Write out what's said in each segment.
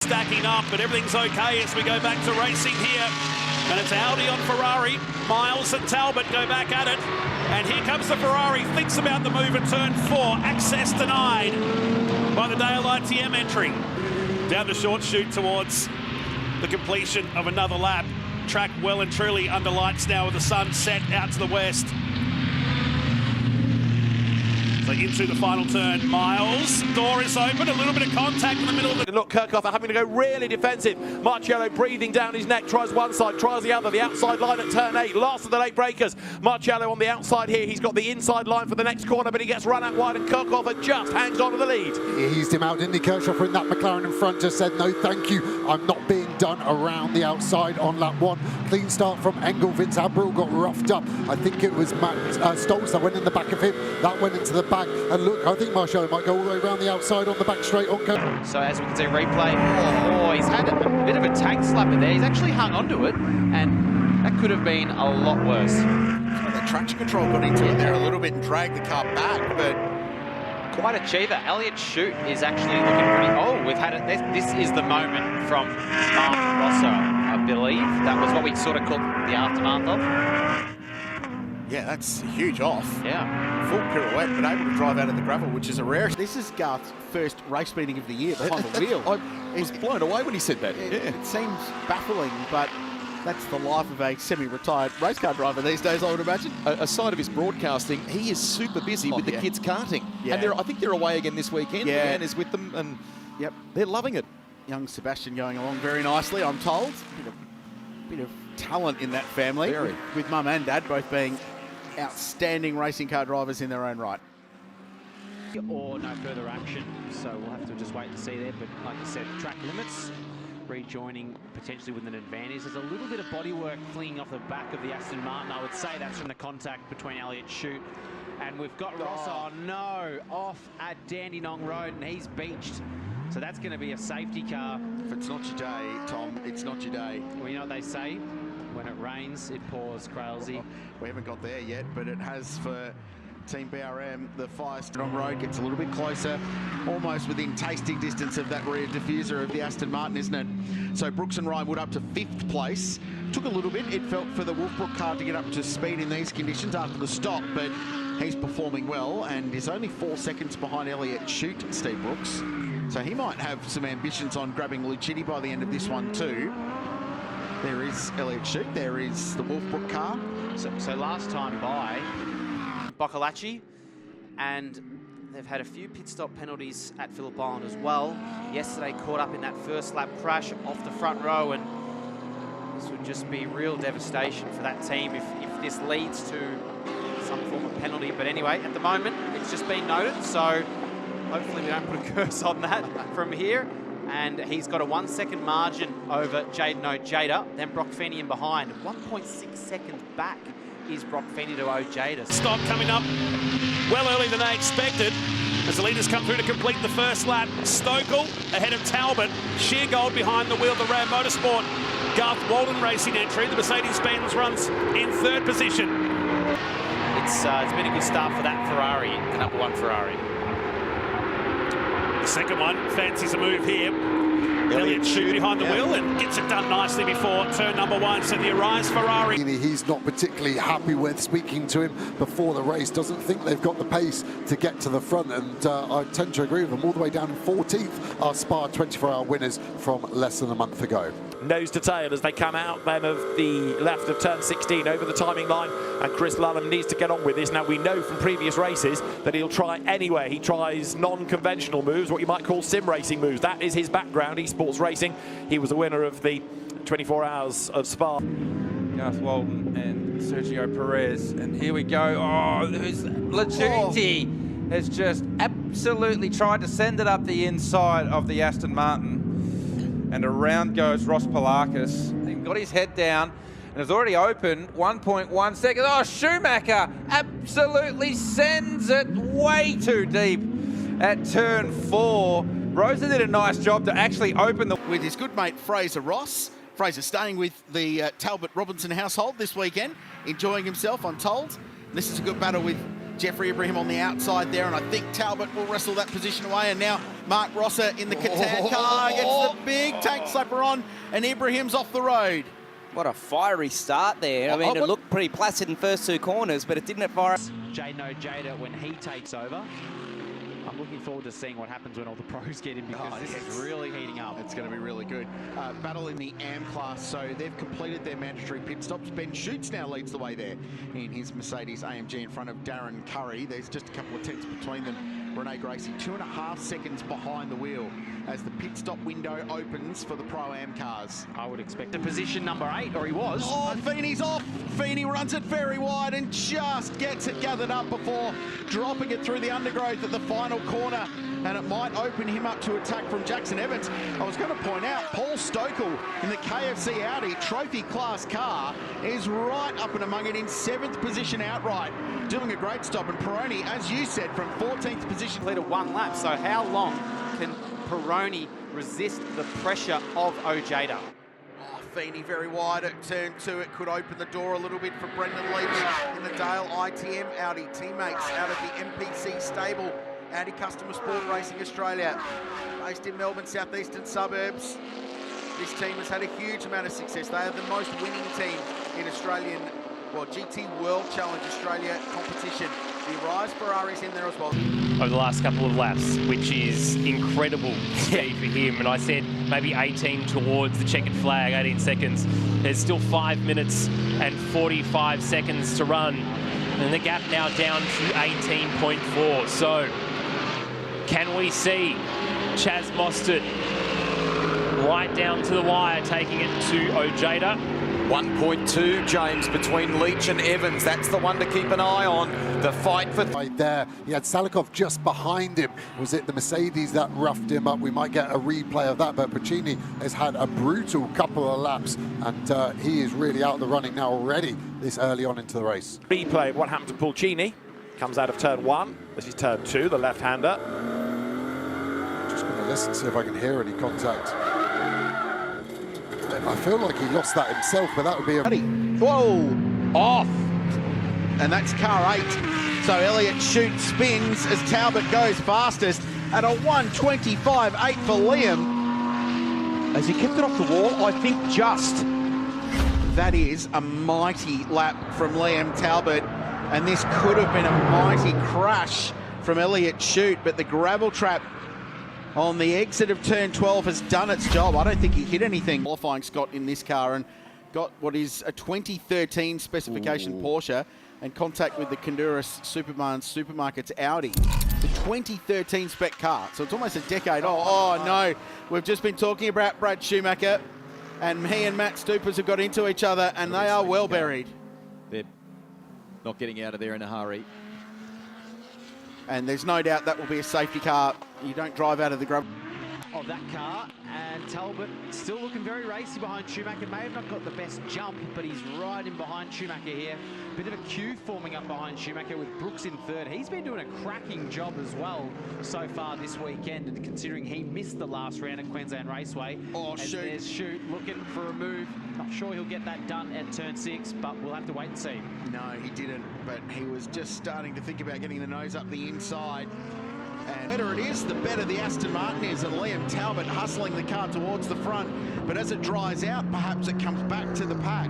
stacking up, but everything's okay as we go back to racing here. And it's Audi on Ferrari. Miles and Talbot go back at it. And here comes the Ferrari, thinks about the move at turn 4. Access denied by the Dale ITM entry. Down the short chute towards the completion of another lap. Track well and truly under lights now with the sun set out to the west. So into the final turn, Miles, door is open, a little bit of contact in the middle of the... Look, Kirchhoff are having to go really defensive. Marcello breathing down his neck, tries one side, tries the other, the outside line at turn 8, last of the late breakers. Marcello on the outside here, he's got the inside line for the next corner, but he gets run out wide and Kirchhoff just hangs on to the lead. He eased him out, didn't he? Kirchhoff in that McLaren in front just said, no thank you, I'm not being done around the outside on lap 1. Clean start from Engel. Vince Abril got roughed up. I think it was Matt Stoltz that went in the back of him, that went into the back. And look, I think Marcello might go all the way around the outside on the back straight on Kirchhoff. So as we can see, replay, he's had a bit of a tank slapper there. He's actually hung onto it, and that could have been a lot worse. So the traction control got into it there a little bit and dragged the car back, but... Quite a cheater. Elliott Shute is actually looking pretty... Oh, we've had it. This is the moment from Rosso, I believe. That was what we sort of called the aftermath of. Yeah, that's huge off. Yeah. Full pirouette, but able to drive out of the gravel, which is a rare. This is Garth's first race meeting of the year behind the wheel. I was blown away when he said that. It seems baffling, but that's the life of a semi-retired race car driver these days, I would imagine. Aside of his broadcasting, he is super busy with the kids karting. Yeah. And I think they're away again this weekend. Yeah. Man is with them, and they're loving it. Young Sebastian going along very nicely, I'm told. Bit of talent in that family, with mum and dad both being outstanding racing car drivers in their own right. Or no further action, so we'll have to just wait and see there. But like I said, track limits, rejoining potentially with an advantage. There's a little bit of bodywork flinging off the back of the Aston Martin. I would say that's from the contact between Elliott Shute. And we've got Ross, oh no, off at Dandenong Road, and he's beached. So that's going to be a safety car. If it's not your day, Tom, it's not your day. Well, you know what they say? When it rains, it pours, Crailsy. We haven't got there yet, but it has for Team BRM. The Firestone Road gets a little bit closer, almost within tasting distance of that rear diffuser of the Aston Martin, isn't it? So Brooks and Ryan Wood up to 5th place. Took a little bit, it felt, for the Wolfbrook car to get up to speed in these conditions after the stop, but he's performing well and is only 4 seconds behind Elliott Shute, Steve Brooks. So he might have some ambitions on grabbing Lucchini by the end of this one too. There is Elliott Shute, there is the Wolfbrook car. So last time by, Boccolacci, and they've had a few pit stop penalties at Phillip Island as well. Yesterday caught up in that first lap crash off the front row, and this would just be real devastation for that team if this leads to some form of penalty. But anyway, at the moment, it's just been noted, so hopefully we don't put a curse on that from here. And he's got a 1 second margin over Jaden Ojeda, then Brock Feeney in behind. 1.6 seconds back is Brock Feeney to Ojeda. Stop coming up well earlier than they expected as the leaders come through to complete the first lap. Stokel ahead of Talbot. Sheargold behind the wheel of the Ram Motorsport. Garth Walden racing entry. The Mercedes-Benz runs in 3rd position. It's been a good start for that Ferrari, the #1 Ferrari. The second one fancies a move here. Elliott Shute behind the wheel and gets it done nicely before turn #1. So the Arise Ferrari. He's not particularly happy with, speaking to him before the race, doesn't think they've got the pace to get to the front, and I tend to agree with him. All the way down in 14th are Spa 24-hour winners from less than a month ago. Nose to tail as they come out then of the left of turn 16 over the timing line, and Chris Lulham needs to get on with this. Now we know from previous races that he'll try anyway. He tries non-conventional moves, what you might call sim racing moves. That is his background, esports racing. He was the winner of the 24 Hours of Spa. Garth Walden and Sergio Perez, and here we go. Oh, Lucchini has just absolutely tried to send it up the inside of the Aston Martin. And around goes Ross Palakis. He got his head down and has already opened 1.1 seconds. Oh, Schumacher absolutely sends it way too deep at turn 4. Rosa did a nice job to actually open the... With his good mate Fraser Ross. Fraser staying with the Talbot Robinson household this weekend, enjoying himself, I'm told. This is a good battle with Jeffrey Ibrahim on the outside there, and I think Talbot will wrestle that position away. And now Mark Rosser in the Catan car gets the big tank slapper on, and Ibrahim's off the road. What a fiery start there. I mean, it looked pretty placid in first two corners, but it didn't have fire. Jada when he takes over. I'm looking forward to seeing what happens when all the pros get in, because this is really heating up. It's going to be really good. Battle in the AM class, so they've completed their mandatory pit stops. Ben Schutz now leads the way there in his Mercedes AMG in front of Darren Curry. There's just a couple of tenths between them. Rene Gracie 2.5 seconds behind the wheel as the pit stop window opens for the Pro-Am cars. I would expect a position number 8, or he was. Oh, Feeney's off. Feeney runs it very wide and just gets it gathered up before dropping it through the undergrowth at the final corner, and it might open him up to attack from Jackson Evans. I was going to point out, Paul Stokel in the KFC Audi trophy class car is right up and among it in 7th position outright, doing a great stop. And Peroni, as you said, from 14th position. Completed 1 lap, so how long can Peroni resist the pressure of Ojeda? Oh, Feeney very wide at turn 2. It could open the door a little bit for Brendan Leach in the Dale ITM Audi teammates out of the MPC stable. Audi Customer Sport Racing Australia, based in Melbourne, southeastern suburbs. This team has had a huge amount of success. They are the most winning team in Australian, well, GT World Challenge Australia competition. The Arise Ferrari's in there as well. Over the last couple of laps, which is incredible speed for him. And I said maybe 18 towards the checkered flag, 18 seconds. There's still 5 minutes and 45 seconds to run. And the gap now down to 18.4. So can we see Chaz Mostert right down to the wire, taking it to Ojeda? 1.2, James, between Leach and Evans. That's the one to keep an eye on. The fight for... Right there, he had Salikov just behind him. Was it the Mercedes that roughed him up? We might get a replay of that, but Puccini has had a brutal couple of laps, and he is really out of the running now already this early on into the race. Replay of what happened to Pulcini. Comes out of turn 1. This is turn 2, the left-hander. Just going to listen, see if I can hear any contact. I feel like he lost that himself, but that would be a... Whoa! Off! And that's car 8. So Elliott Shute spins as Talbot goes fastest at a 1:25.8 for Liam. As he kept it off the wall, I think just. That is a mighty lap from Liam Talbot, and this could have been a mighty crash from Elliott Shute, but the gravel trap on the exit of turn 12 has done its job. I don't think he hit anything. Qualifying Scott in this car and got what is a 2013 specification Porsche and contact with the Honduras Supermarkets Audi. The 2013 spec car, so it's almost a decade. Oh no, we've just been talking about Brad Schumacher, and he and Matt Stupers have got into each other, and they are well buried. They're not getting out of there in a hurry. And there's no doubt that will be a safety car. You don't drive out of the gravel. Of that car, and Talbot still looking very racy behind Schumacher. May have not got the best jump, but he's right in behind Schumacher here. Bit of a queue forming up behind Schumacher with Brooks in 3rd. He's been doing a cracking job as well so far this weekend, and considering he missed the last round at Queensland Raceway. Oh, shoot. There's Shute looking for a move. Not sure he'll get that done at turn 6, but we'll have to wait and see. No, he didn't, but he was just starting to think about getting the nose up the inside. And the better it is, the better the Aston Martin is, and Liam Talbot hustling the car towards the front. But as it dries out, perhaps it comes back to the pack.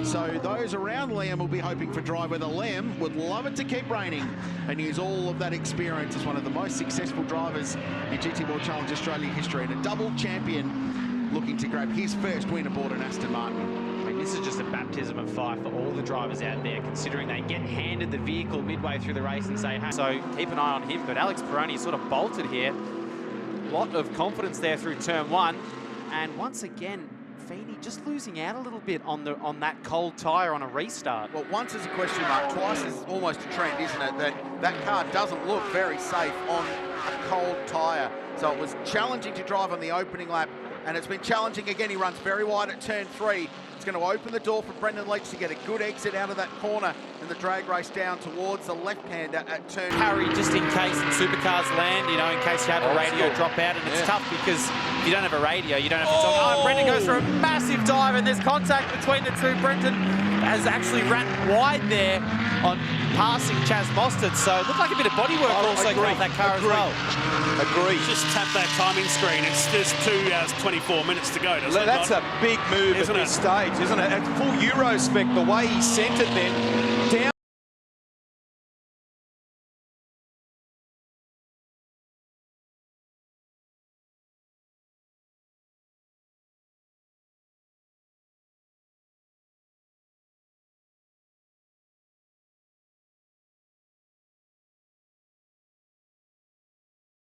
So those around Liam will be hoping for dry weather. Liam would love it to keep raining and use all of that experience as one of the most successful drivers in GT World Challenge Australia history, and a double champion looking to grab his first win aboard an Aston Martin. I mean, this is just a baptism of fire for all the drivers out there, considering they get handed the vehicle midway through the race and say, hey. So keep an eye on him, but Alex Peroni sort of bolted here. A lot of confidence there through turn 1, and once again, Feeney just losing out a little bit on that cold tyre on a restart. Well, once is a question mark, twice is almost a trend, isn't it? That car doesn't look very safe on a cold tyre. So it was challenging to drive on the opening lap, and it's been challenging again. He runs very wide at turn 3. It's going to open the door for Brendan Leach to get a good exit out of that corner and the drag race down towards the left-hander at turn. Harry, just in case the supercars land, you know, in case you have a radio drop out, and it's tough because if you don't have a radio, you don't have to talk. Oh, Brendan goes for a massive dive, and there's contact between the two. Brendan has actually ran wide there on passing Chaz Mostert, so it looked like a bit of bodywork also came off that car as well. Agree. Just tap that timing screen. It's just 2 hours, 24 minutes to go, doesn't it? That's a big move at this stage, isn't it? A full Euro spec, the way he sent it then.